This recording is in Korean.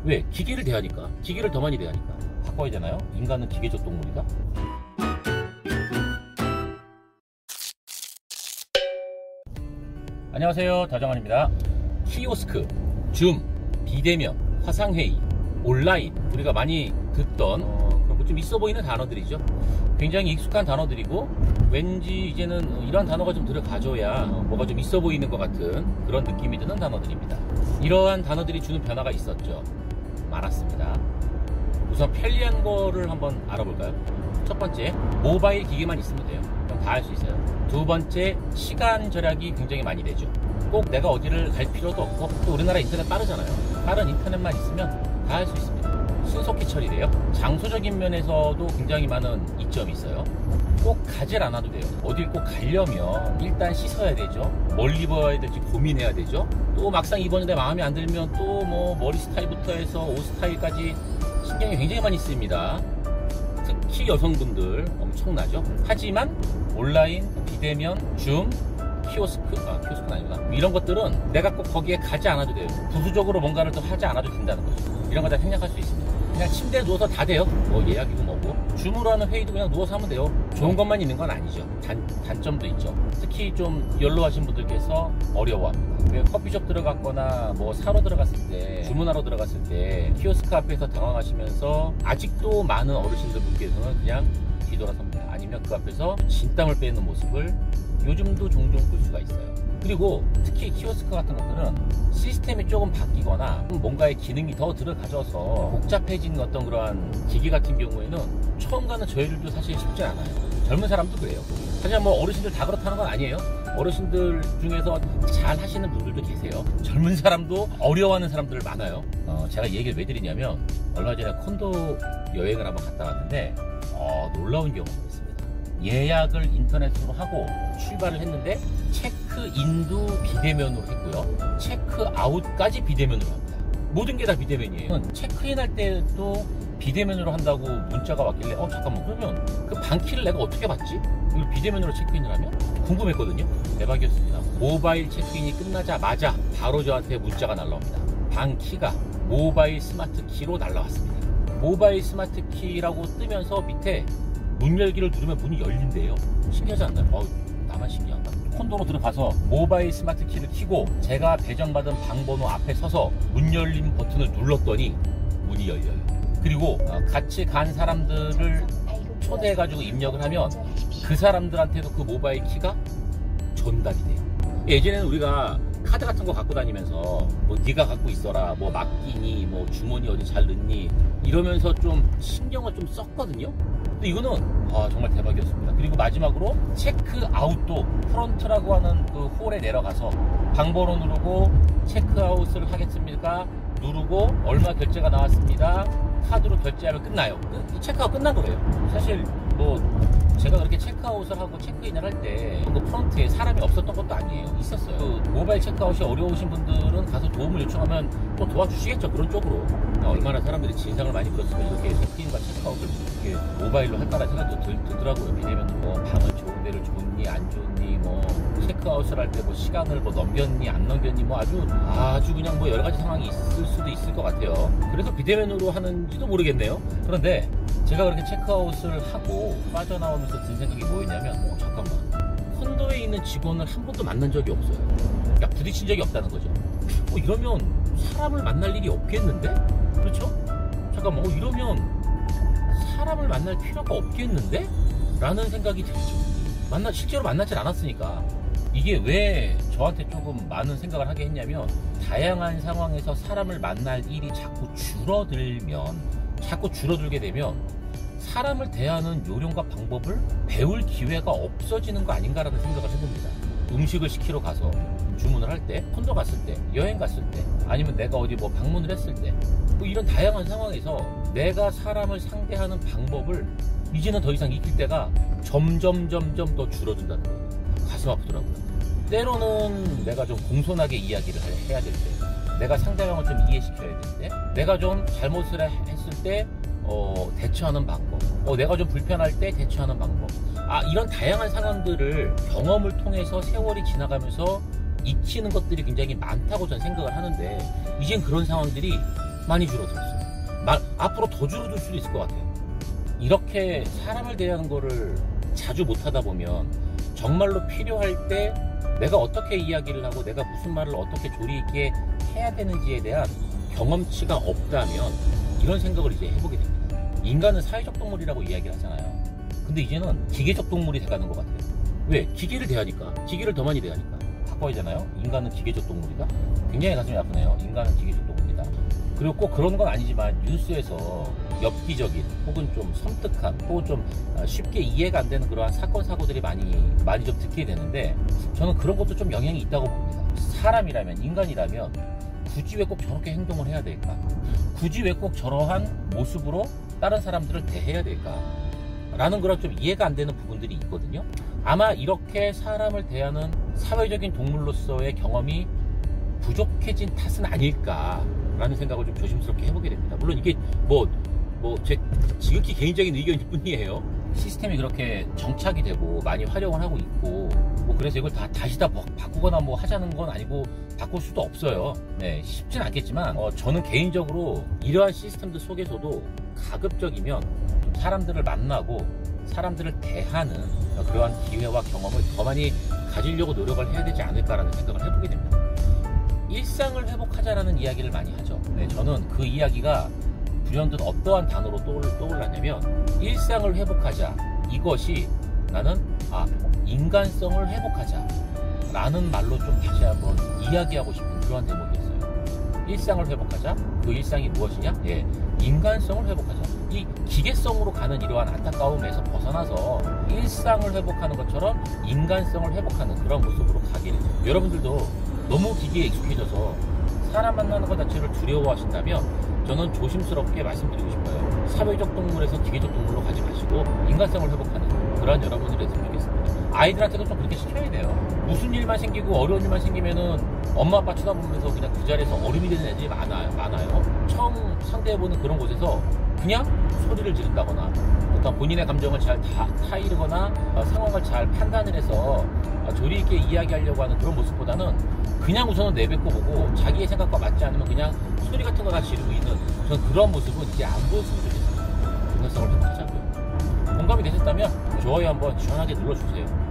왜? 기계를 대하니까. 기계를 더 많이 대하니까. 바꿔야 되나요? 인간은 기계적 동물이다? 안녕하세요, 다정환입니다. 키오스크, 줌, 비대면, 화상회의, 온라인, 우리가 많이 듣던 좀 있어 보이는 단어들이죠. 굉장히 익숙한 단어들이고 왠지 이제는 이런 단어가 좀 들어가줘야 뭐가 좀 있어 보이는 것 같은 그런 느낌이 드는 단어들입니다. 이러한 단어들이 주는 변화가 있었죠. 많았습니다. 우선 편리한 거를 한번 알아볼까요? 첫 번째, 모바일 기기만 있으면 돼요. 그럼 다 할 수 있어요. 두 번째, 시간 절약이 굉장히 많이 되죠. 꼭 내가 어디를 갈 필요도 없고, 또 우리나라 인터넷 빠르잖아요. 빠른 인터넷만 있으면 다 할 수 있습니다. 신속히 처리돼요. 장소적인 면에서도 굉장히 많은 이점이 있어요. 꼭 가질 않아도 돼요. 어딜 꼭 가려면 일단 씻어야 되죠. 뭘 입어야 될지 고민해야 되죠. 또 막상 입었는데 마음에 안 들면 또 뭐 머리 스타일부터 해서 옷 스타일까지 신경이 굉장히 많이 쓰입니다. 특히 여성분들 엄청나죠. 하지만 온라인, 비대면, 줌, 키오스크는 아니구나. 이런 것들은 내가 꼭 거기에 가지 않아도 돼요. 부수적으로 뭔가를 또 하지 않아도 된다는 거죠. 이런 거 다 생략할 수 있습니다. 그냥 침대에 누워서 다 돼요. 뭐 예약이고 뭐고. 줌으로 하는 회의도 그냥 누워서 하면 돼요. 좋은 것만 있는 건 아니죠. 단점도 있죠. 특히 좀 연로하신 분들께서 어려워합니다. 왜 커피숍 들어갔거나 뭐 사러 들어갔을 때, 주문하러 들어갔을 때 키오스크 앞에서 당황하시면서 아직도 많은 어르신들 분께서는 그냥 뒤돌아섭니다. 아니면 그 앞에서 진땀을 빼는 모습을 요즘도 종종 볼 수가 있어요. 그리고 특히 키오스크 같은 것들은 시스템이 조금 바뀌거나 뭔가의 기능이 더 들어가져서 복잡해진 어떤 그러한 기기 같은 경우에는 처음 가는 저희들도 사실 쉽지 않아요. 젊은 사람도 그래요. 하지만 뭐 어르신들 다 그렇다는 건 아니에요. 어르신들 중에서 잘 하시는 분들도 계세요. 젊은 사람도 어려워하는 사람들 많아요. 제가 이 얘기를 왜 드리냐면 얼마 전에 콘도 여행을 한번 갔다 왔는데 놀라운 경험을 했습니다. 예약을 인터넷으로 하고 출발을 했는데 체크인도 비대면으로 했고요. 체크아웃까지 비대면으로 합니다. 모든 게 다 비대면이에요. 체크인 할 때도 비대면으로 한다고 문자가 왔길래 잠깐만, 그러면 그 방키를 내가 어떻게 받지? 이걸 비대면으로 체크인을 하면? 궁금했거든요. 대박이었습니다. 모바일 체크인이 끝나자마자 바로 저한테 문자가 날라옵니다. 방키가 모바일 스마트 키로 날라왔습니다. 모바일 스마트 키라고 뜨면서 밑에 문 열기를 누르면 문이 열린대요. 신기하지 않나요? 나만 신기한가? 콘도로 들어가서 모바일 스마트 키를 켜고 제가 배정받은 방번호 앞에 서서 문 열림 버튼을 눌렀더니 문이 열려요. 그리고 같이 간 사람들을 초대해가지고 입력을 하면 그 사람들한테도 그 모바일 키가 전달이 돼요. 예전에는 우리가 카드 같은 거 갖고 다니면서 뭐 네가 갖고 있어라, 뭐 맡기니, 뭐 주머니 어디 잘 넣니 이러면서 좀 신경을 좀 썼거든요. 근데 이거는 정말 대박이었습니다. 그리고 마지막으로 체크아웃도 프론트라고 하는 그 홀에 내려가서 방번호 누르고 체크아웃을 하겠습니까? 누르고 얼마 결제가 나왔습니다. 카드로 결제하면 끝나요. 체크아웃 끝난 거예요. 사실 뭐 제가 그렇게 체크아웃을 하고 체크인을 할 때 그 프론트에 사람이 없었던 것도 아니에요. 있었어요. 그 모바일 체크아웃이 어려우신 분들은 가서 도움을 요청하면 또 도와주시겠죠. 그런 쪽으로. 얼마나 사람들이 진상을 많이 들었으면 이렇게 체크인과 체크아웃을 이렇게 모바일로 할까라는 생각도 들더라고요. 비대면 뭐 방은 좋은 데를 좋니 안 좋니, 뭐 체크아웃을 할 때 뭐 시간을 뭐 넘겼니 안 넘겼니, 뭐 아주 그냥 뭐 여러 가지 상황이 있을 수도 있을 것 같아요. 그래서 비대면으로 하는지도 모르겠네요. 그런데 제가 그렇게 체크아웃을 하고 빠져나오면서 든 생각이 뭐였냐면 잠깐만, 콘도에 있는 직원을 한 번도 만난 적이 없어요. 그러니까 부딪힌 적이 없다는 거죠. 이러면 사람을 만날 일이 없겠는데? 그렇죠? 잠깐만, 이러면 사람을 만날 필요가 없겠는데? 라는 생각이 들죠. 실제로 만나질 않았으니까. 이게 왜 저한테 조금 많은 생각을 하게 했냐면, 다양한 상황에서 사람을 만날 일이 자꾸 줄어들게 되면 사람을 대하는 요령과 방법을 배울 기회가 없어지는 거 아닌가라는 생각을 해봅니다. 음식을 시키러 가서, 주문을 할 때, 콘도 갔을 때, 여행 갔을 때, 아니면 내가 어디 뭐 방문을 했을 때, 뭐 이런 다양한 상황에서 내가 사람을 상대하는 방법을 이제는 더 이상 익힐 때가 점점 더 줄어든다는 거예요. 가슴 아프더라고요. 때로는 내가 좀 공손하게 이야기를 해야 될 때, 내가 상대방을 좀 이해시켜야 될 때, 내가 좀 잘못을 했을 때 대처하는 방법, 내가 좀 불편할 때 대처하는 방법, 이런 다양한 상황들을 경험을 통해서 세월이 지나가면서 익히는 것들이 굉장히 많다고 저는 생각을 하는데, 이젠 그런 상황들이 많이 줄어들었어요. 앞으로 더 줄어들 수도 있을 것 같아요. 이렇게 사람을 대하는 거를 자주 못하다 보면 정말로 필요할 때 내가 어떻게 이야기를 하고 내가 무슨 말을 어떻게 조리 있게 해야 되는지에 대한 경험치가 없다면 이런 생각을 이제 해보게 됩니다. 인간은 사회적 동물이라고 이야기를 하잖아요. 근데 이제는 기계적 동물이 돼가는 것 같아요. 왜? 기계를 대하니까. 기계를 더 많이 대하니까. 바꿔야 되나요? 인간은 기계적 동물이다? 굉장히 가슴이 아프네요. 인간은 기계적 동물이다. 그리고 꼭 그런 건 아니지만 뉴스에서 엽기적인 혹은 좀 섬뜩한 혹은 좀 쉽게 이해가 안 되는 그러한 사건 사고들이 많이 좀 듣게 되는데 저는 그런 것도 좀 영향이 있다고 봅니다. 사람이라면, 인간이라면 굳이 왜 꼭 저렇게 행동을 해야 될까? 굳이 왜 꼭 저러한 모습으로 다른 사람들을 대해야 될까? 라는 그런 좀 이해가 안 되는 부분들이 있거든요. 아마 이렇게 사람을 대하는 사회적인 동물로서의 경험이 부족해진 탓은 아닐까라는 생각을 좀 조심스럽게 해보게 됩니다. 물론 이게 제 지극히 개인적인 의견일 뿐이에요. 시스템이 그렇게 정착이 되고 많이 활용을 하고 있고 그래서 이걸 다시 바꾸거나 하자는 건 아니고 바꿀 수도 없어요. 네, 쉽진 않겠지만 저는 개인적으로 이러한 시스템들 속에서도 가급적이면 좀 사람들을 만나고 사람들을 대하는 그러한 기회와 경험을 더 많이 가지려고 노력을 해야 되지 않을까라는 생각을 해보게 됩니다. 일상을 회복하자라는 이야기를 많이 하죠. 네, 저는 그 이야기가 불현듯 어떠한 단어로 떠올랐냐면 일상을 회복하자, 이것이 나는 인간성을 회복하자 라는 말로 좀 다시 한번 이야기하고 싶은 그러한 대목이었어요. 일상을 회복하자. 그 일상이 무엇이냐? 예, 인간성을 회복하자. 이 기계성으로 가는 이러한 안타까움에서 벗어나서 일상을 회복하는 것처럼 인간성을 회복하는 그런 모습으로 가기를. 여러분들도 너무 기계에 익숙해져서 사람 만나는 것 자체를 두려워하신다면 저는 조심스럽게 말씀드리고 싶어요. 사회적 동물에서 기계적 동물로 가지 마시고 인간성을 회복하는 그런 여러분들이 됐으면 좋겠습니다. 아이들한테도 좀 그렇게 시켜야 돼요. 무슨 일만 생기고 어려운 일만 생기면은 엄마 아빠 쳐다보면서 그냥 그 자리에서 얼음이 되는 애들이 많아요. 처음 상대해보는 그런 곳에서 그냥 소리를 지른다거나 어떤 본인의 감정을 잘 타이르거나 상황을 잘 판단을 해서 조리 있게 이야기하려고 하는 그런 모습보다는 그냥 우선은 내뱉고 보고 자기의 생각과 맞지 않으면 그냥 소리 같은 거 다 지르고 있는 저는 그런 모습은 이제 안 보였으면 좋겠어요. 인간성을 회복하자고요. 공감이 되셨다면 좋아요 한번 시원하게 눌러주세요.